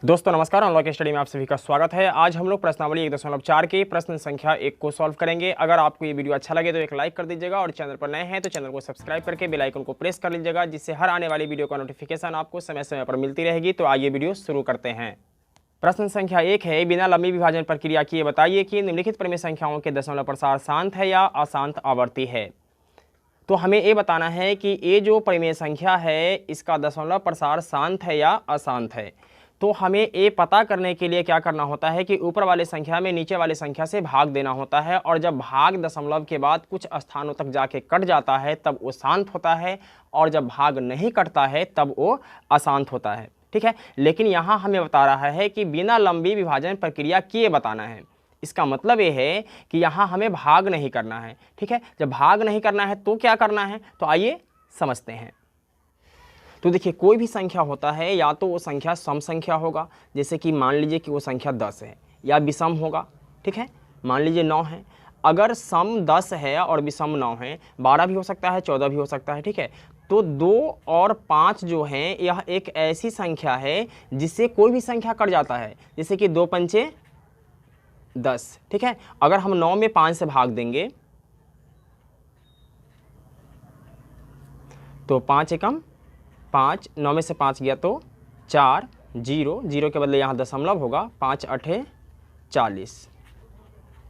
दोस्तों नमस्कार, unlock study में आप सभी का स्वागत है। आज हम लोग प्रश्नावली 1.4 के प्रश्न संख्या 1 को सॉल्व करेंगे। अगर आपको ये वीडियो अच्छा लगे तो एक लाइक कर दीजिएगा और चैनल पर नए हैं तो चैनल को सब्सक्राइब करके बेल आइकन को प्रेस कर लीजिएगा, जिससे हर आने वाली वीडियो का नोटिफिकेशन आपको समय समय पर मिलती रहेगी। तो आइए वीडियो शुरू करते हैं। प्रश्न संख्या 1 है, बिना लंबी विभाजन प्रक्रिया किए बताइए कि निम्नलिखित प्रमेय संख्याओं के दशमलव प्रसार शांत है या अशांत आवर्ती है। तो हमें ये बताना है कि ये जो प्रमेय संख्या है इसका दशमलव प्रसार शांत है या अशांत है। तो हमें ये पता करने के लिए क्या करना होता है कि ऊपर वाले संख्या में नीचे वाले संख्या से भाग देना होता है, और जब भाग दशमलव के बाद कुछ स्थानों तक जाके कट जाता है तब वो शांत होता है, और जब भाग नहीं कटता है तब वो अशांत होता है। ठीक है, लेकिन यहाँ हमें बता रहा है कि बिना लंबी विभाजन प्रक्रिया किए बताना है। इसका मतलब ये है कि यहाँ हमें भाग नहीं करना है। ठीक है, जब भाग नहीं करना है तो क्या करना है, तो आइए समझते हैं। तो देखिए, कोई भी संख्या होता है या तो वो संख्या सम संख्या होगा, जैसे कि मान लीजिए कि वो संख्या 10 है, या विषम होगा। ठीक है, मान लीजिए 9 है। अगर सम 10 है और विषम 9 है, 12 भी हो सकता है, 14 भी हो सकता है। ठीक है, तो 2 और 5 जो हैं यह एक ऐसी संख्या है जिससे कोई भी संख्या कट जाता है, जैसे कि 2 पंचे 10। ठीक है, अगर हम 9 में 5 से भाग देंगे तो 5 एकम 5, 9 में से 5 गया तो 4, 0, 0 के बदले यहाँ दशमलव होगा, 5 अठे 40।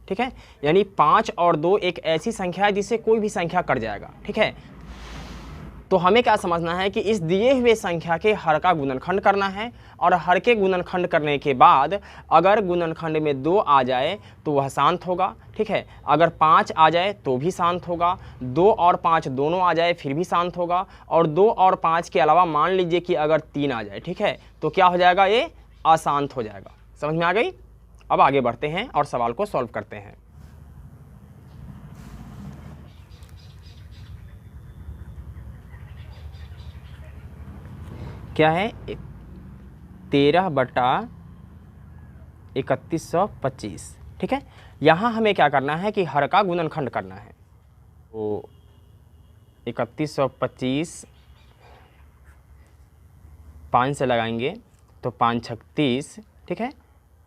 ठीक है, यानी 5 और 2 एक ऐसी संख्या है जिससे कोई भी संख्या कट जाएगा। ठीक है, तो हमें क्या समझना है कि इस दिए हुए संख्या के हर का गुणनखंड करना है, और हर के गुणनखंड करने के बाद अगर गुणनखंड में 2 आ जाए तो वह शांत होगा। ठीक है, अगर 5 आ जाए तो भी शांत होगा, 2 और 5 दोनों आ जाए फिर भी शांत होगा, और 2 और 5 के अलावा मान लीजिए कि अगर 3 आ जाए, ठीक है, तो क्या हो जाएगा, ये अशांत हो जाएगा। समझ में आ गई। अब आगे बढ़ते हैं और सवाल को सॉल्व करते हैं। क्या है, 13/3125। ठीक है, यहाँ हमें क्या करना है कि हर का गुणनखंड करना है। तो 3125 5 से लगाएंगे तो 5 36। ठीक है,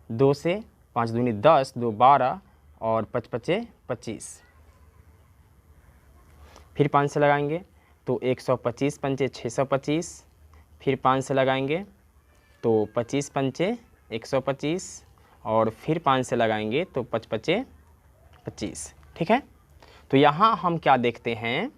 2 से 5 दूनी 10, 2 12 और 5 पचे 25। फिर 5 से लगाएंगे तो 125 पंचे 625। फिर 5 से लगाएंगे तो 25 पंचे 125, और फिर 5 से लगाएंगे तो 5 पचे 25। ठीक है, तो यहाँ हम क्या देखते हैं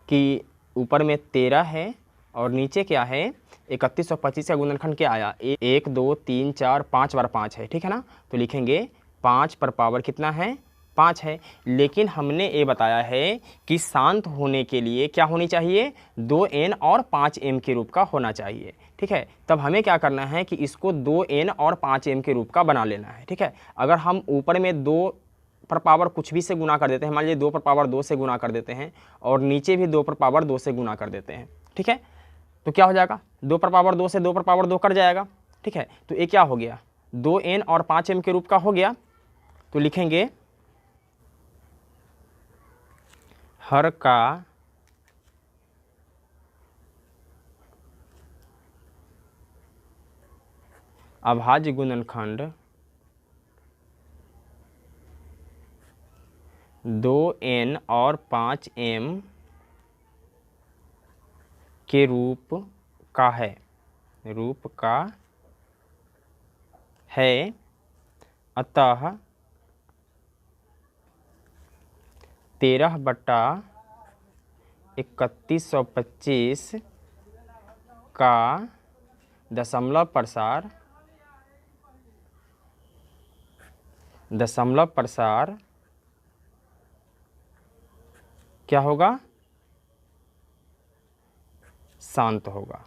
कि ऊपर में 13 है और नीचे क्या है, 3125 का गुणनखंड क्या आया, 1 2 3 4 5 बार 5 है। ठीक है ना, तो लिखेंगे 5 पर पावर कितना है, 5 है। लेकिन हमने ये बताया है कि शांत होने के लिए क्या होनी चाहिए, 2n और 5m के रूप का होना चाहिए। ठीक है, तब हमें क्या करना है कि इसको 2n और 5m के रूप का बना लेना है। ठीक है, अगर हम ऊपर में 2 पर पावर कुछ भी से गुना कर देते हैं, मान लीजिए 2 पर पावर 2 से गुना कर देते हैं, और नीचे भी 2 पर पावर 2 से गुना कर देते हैं। ठीक है, तो क्या हो जाएगा, 2 पर पावर 2 से 2 पर पावर 2 कट जाएगा। ठीक है, तो ये क्या हो गया, 2n और 5m के रूप का हो गया। तो लिखेंगे हर का अभाज्य गुणनखंड 2n और 5m के रूप का है, अतः 13/3125 का दशमलव प्रसार क्या होगा, शांत होगा।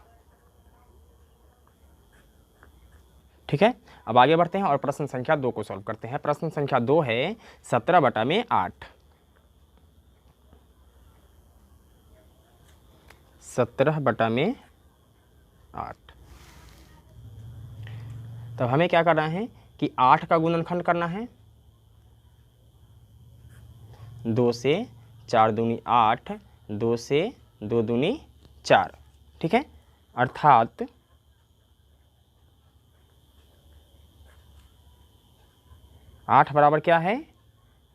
ठीक है, अब आगे बढ़ते हैं और प्रश्न संख्या 2 को सॉल्व करते हैं। प्रश्न संख्या 2 है 17/8। 17/8। तब हमें क्या करना है कि 8 का गुणनखंड करना है, 2 से 4 दूनी 8, 2 से 2 दूनी 4। ठीक है, अर्थात 8 बराबर क्या है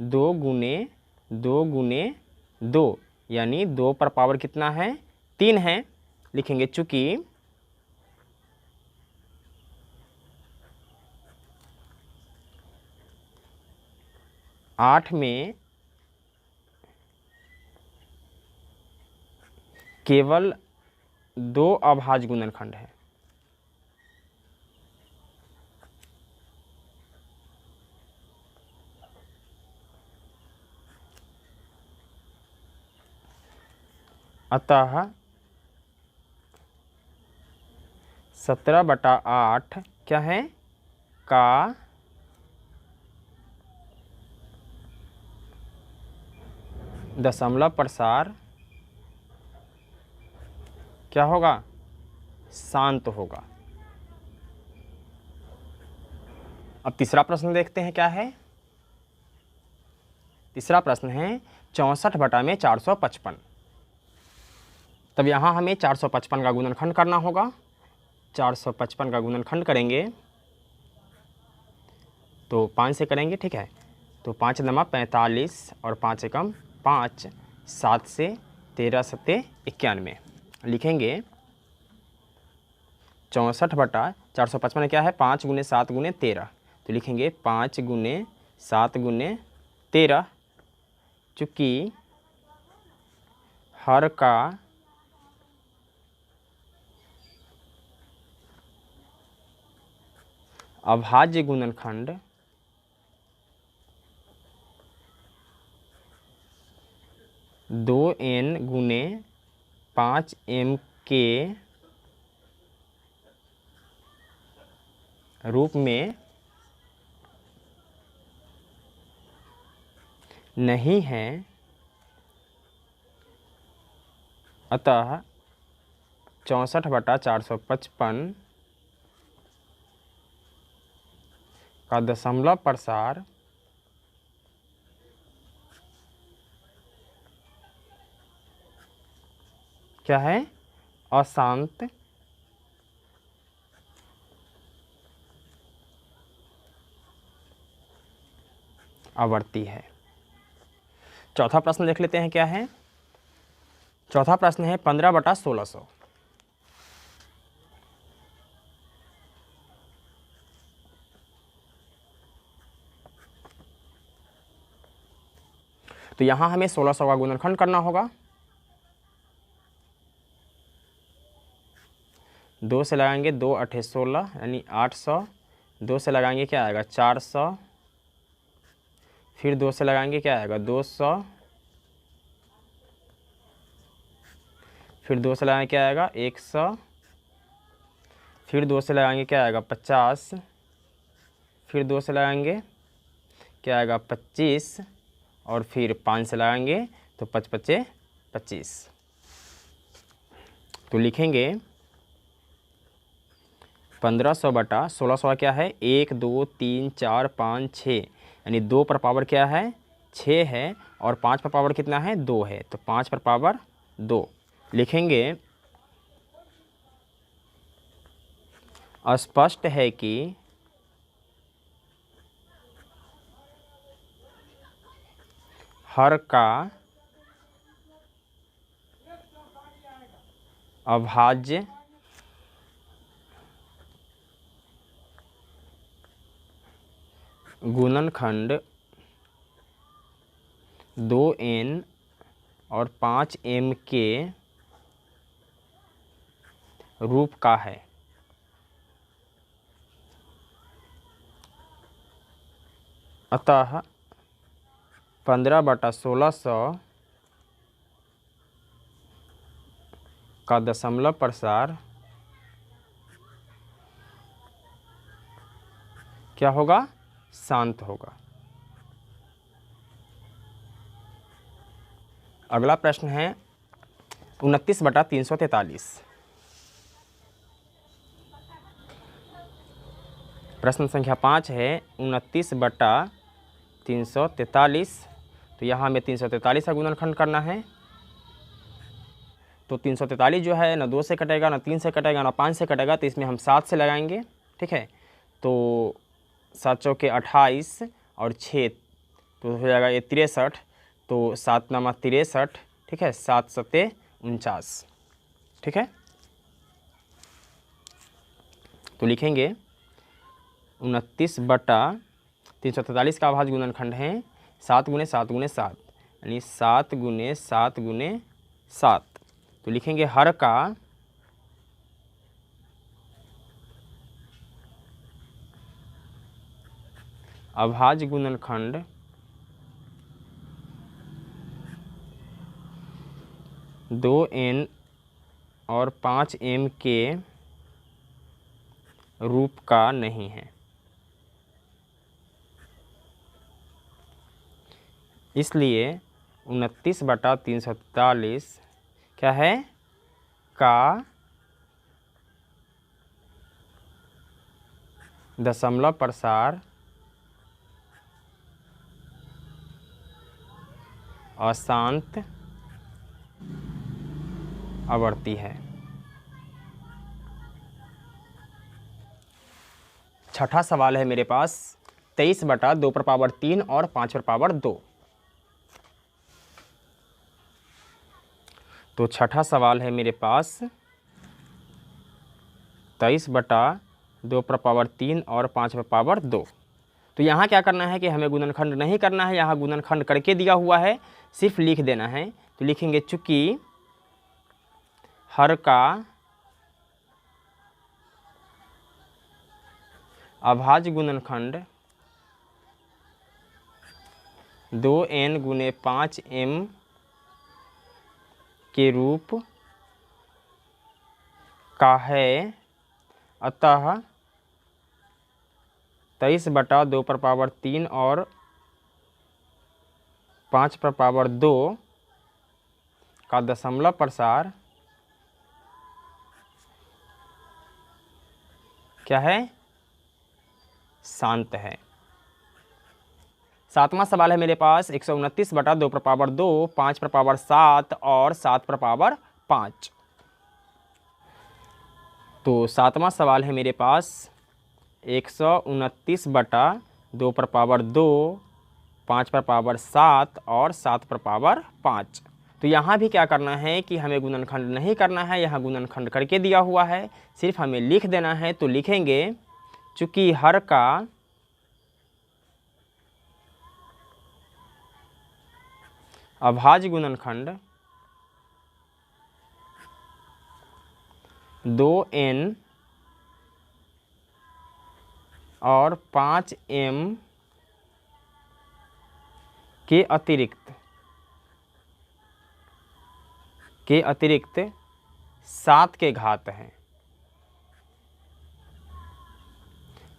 2 गुने 2 गुने 2, यानी 2 पर पावर कितना है 3 है। लिखेंगे चूंकि 8 में केवल 2 अभाज्य गुणनखंड है। अतः 17/8 क्या है का दशमलव प्रसार क्या होगा शांत होगा। अब तीसरा प्रश्न देखते हैं क्या है। तीसरा प्रश्न है 64/455। तब यहाँ हमें 455 का गुणनखंड करना होगा। 455 का गुणनखंड करेंगे तो 5 से करेंगे, ठीक है। तो 5 नवा 45 और 5 एकम 5, 7 से 13 सत्ते 91। लिखेंगे 64/455 क्या है 5 गुने 7 गुने 13। तो लिखेंगे 5 गुने 7 गुने 13, चूँकि हर का अभाज्य गुणनखंड दो n गुने 5m के रूप में नहीं है, अतः 64/455 का दशमलव प्रसार क्या है अशांत आवर्ती है। चौथा प्रश्न देख लेते हैं क्या है। चौथा प्रश्न है 15/1600। तो यहाँ हमें 1600 का गुणनखंड करना होगा। 2 से लगाएंगे 2 8 16 यानी 800। 2 से लगाएंगे क्या आएगा 400। फिर 2 से लगाएंगे क्या आएगा 200। फिर 2 से लगाएंगे क्या आएगा 100। फिर 2 से लगाएंगे क्या आएगा 50। फिर 2 से लगाएंगे क्या आएगा 25। और फिर 5 से लगाएंगे तो 5 5 25। तो लिखेंगे 1500/1600 क्या है 1 2 3 4 5 6, यानी 2 पर पावर क्या है 6 है और 5 पर पावर कितना है 2 है, तो 5 पर पावर 2। लिखेंगे स्पष्ट है कि हर का अभाज्य गुणनखंड 2n और 5m के रूप का है। अतः 15/1600 का दशमलव प्रसार क्या होगा शांत होगा। अगला प्रश्न है 29/343। प्रश्न संख्या 5 है 29/343। तो यहाँ हमें 343 का गुणनखंड करना है। तो 343 जो है ना 2 से कटेगा, ना 3 से कटेगा, ना 5 से कटेगा, तो इसमें हम 7 से लगाएंगे, ठीक है। तो 7 चौके 28 और 6 तो हो जाएगा ये 63, तो 7 नामा 63, ठीक है, 7 सत्ते 49, ठीक है। तो लिखेंगे 29/343 का अभाज्य गुणनखंड है 7 गुने 7 गुने 7, यानी 7 गुने 7 गुने 7। तो लिखेंगे हर का अभाज्य गुणनखंड 2n और 5m के रूप का नहीं है। इसलिए 29/343 क्या है का दशमलव प्रसार अशांत आवर्ती है। छठा सवाल है मेरे पास 23/2 और 5/2। तो छठा सवाल है मेरे पास 23/2 और 5/2। तो यहाँ क्या करना है कि हमें गुणनखंड नहीं करना है, यहाँ गुणनखंड करके दिया हुआ है, सिर्फ लिख देना है। तो लिखेंगे चूंकि हर का अभाज्य गुणनखंड 2n गुने 5m के रूप का है, अतः 23/2 और 5/2 का दशमलव प्रसार क्या है, शांत है। सातवां सवाल है मेरे पास 129/2, 5/7 और 7/5। तो सातवां सवाल है मेरे पास 129/2, 5/7 और 7/5। तो यहाँ भी क्या करना है कि हमें गुणनखंड नहीं करना है, यहाँ गुणनखंड करके दिया हुआ है, सिर्फ हमें लिख देना है। तो लिखेंगे चूंकि हर का अभाज्य गुणनखंड 2n और 5m के अतिरिक्त 7 के घात है,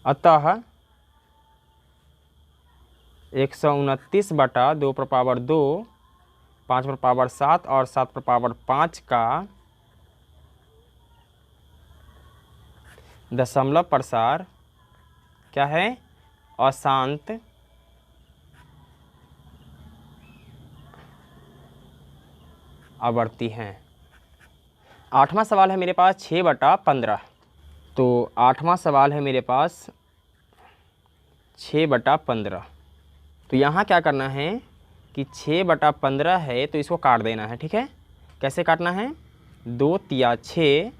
अतः 129/2, 5/7 और 7/5 का दशमलव प्रसार क्या है, अशांत आवर्ती हैं। आठवां सवाल है मेरे पास 6/15। तो आठवां सवाल है मेरे पास 6/15। तो यहाँ क्या करना है कि 6/15 है तो इसको काट देना है, ठीक है। कैसे काटना है, 2 तिया 6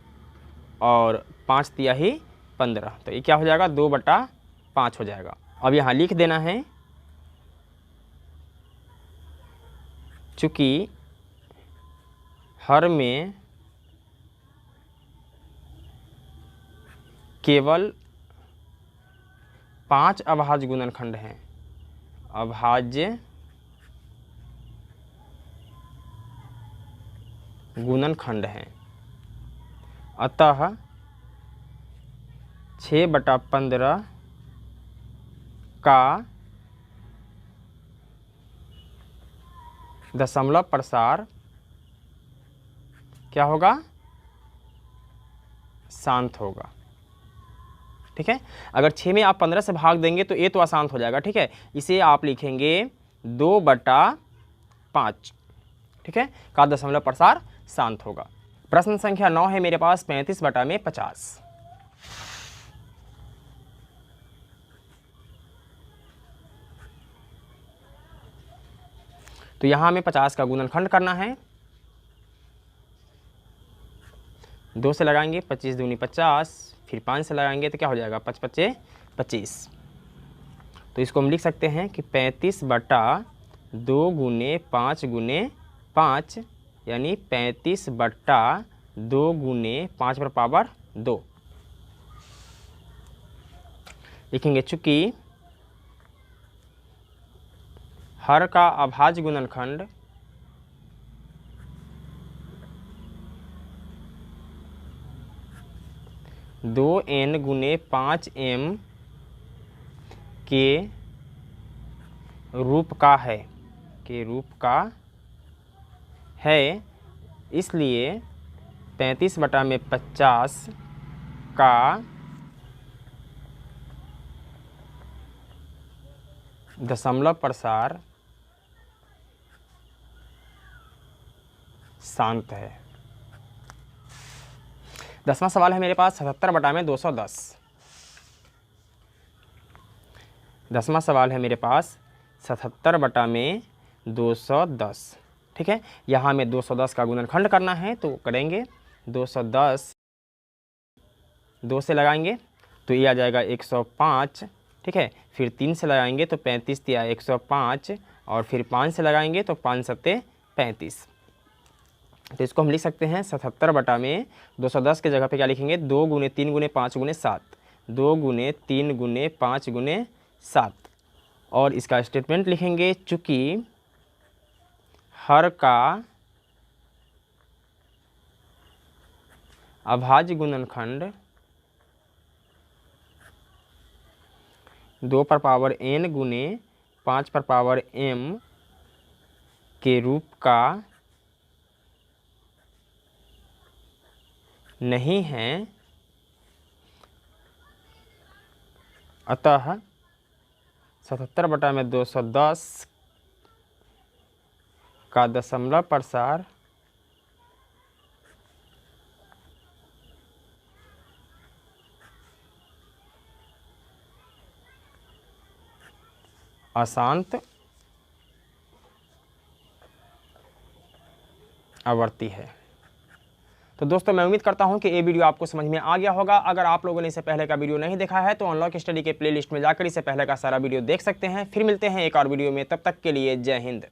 और 5 तिहाई 15, तो ये क्या हो जाएगा 2/5 हो जाएगा। अब यहाँ लिख देना है चूँकि हर में केवल 5 अभाज्य गुणनखंड हैं, अभाज्य गुणनखंड हैं, अतः 6/15 का दशमलव प्रसार क्या होगा, शांत होगा, ठीक है। अगर 6 में आप 15 से भाग देंगे तो ये तो अशांत हो जाएगा, ठीक है। इसे आप लिखेंगे 2/5, ठीक है, का दशमलव प्रसार शांत होगा। प्रश्न संख्या 9 है मेरे पास 35/50। तो यहाँ हमें 50 का गुणनखंड करना है। 2 से लगाएंगे 25 दूनी 50, फिर 5 से लगाएंगे तो क्या हो जाएगा 5 पच्चे 25। तो इसको हम लिख सकते हैं कि 35/2 गुने 5 गुने 5, यानी 35/2 गुने 5 पर पावर 2 लिखेंगे। चूँकि हर का अभाज्य गुणनखंड दो n गुने 5m के रूप का है, इसलिए 35/50 का दशमलव प्रसार शांत है। 10वां सवाल है मेरे पास 77/210। 10वां सवाल है मेरे पास 77/210। ठीक है, यहाँ हमें 210 का गुणनखंड करना है तो करेंगे। 210 2 से लगाएंगे तो ये आ जाएगा 105। ठीक है, फिर 3 से लगाएंगे तो 35 दिया 105, और फिर 5 से लगाएंगे तो 5 सत्ते 35। तो इसको हम लिख सकते हैं 77/210 के जगह पे क्या लिखेंगे 2 गुने 3 गुने 5 गुने 7, 2 गुने 3 गुने 5 गुने 7। और इसका स्टेटमेंट लिखेंगे चूँकि हर का अभाज्य गुणनखंड 2 पर पावर n गुने 5 पर पावर m के रूप का नहीं है, अतः 77/210 का दशमलव प्रसार अशांत आवर्ती है। तो दोस्तों मैं उम्मीद करता हूं कि ये वीडियो आपको समझ में आ गया होगा। अगर आप लोगों ने इससे पहले का वीडियो नहीं देखा है तो अनलॉक स्टडी के प्लेलिस्ट में जाकर इससे पहले का सारा वीडियो देख सकते हैं। फिर मिलते हैं एक और वीडियो में, तब तक के लिए जय हिंद।